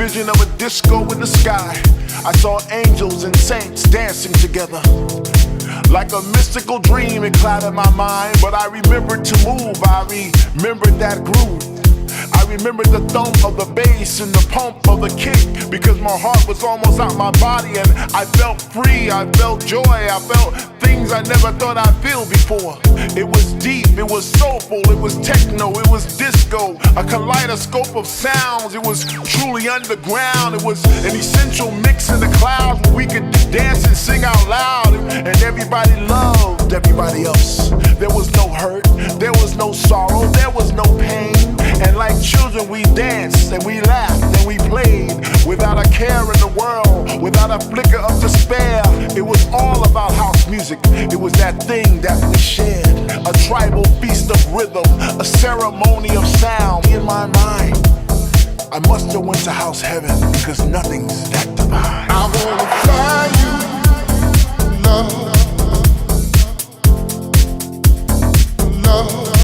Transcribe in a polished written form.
vision of a disco in the sky. I saw angels and saints dancing together. Like a mystical dream, it clouded my mind, but I remembered to move. I remembered that groove. I remembered the thump of the bass and the pump of the kick, because my heart was almost out my body and I felt free, I felt joy, I felt things I never thought I'd feel before. It was deep, it was soulful, it was techno, it was disco, a kaleidoscope of sounds. It was truly underground. It was an essential mix in the clouds where we could dance and sing out loud, and everybody loved everybody else. There was no hurt, there was no sorrow, there was no pain. And like children we danced and we laughed and we played without a care in the world, without a flicker of despair. It was all about house music. It was that thing that we shared, a tribal feast of rhythm, a ceremony of sound. In my mind, I must have went to house heaven, because nothing's that divine. I wanna fly you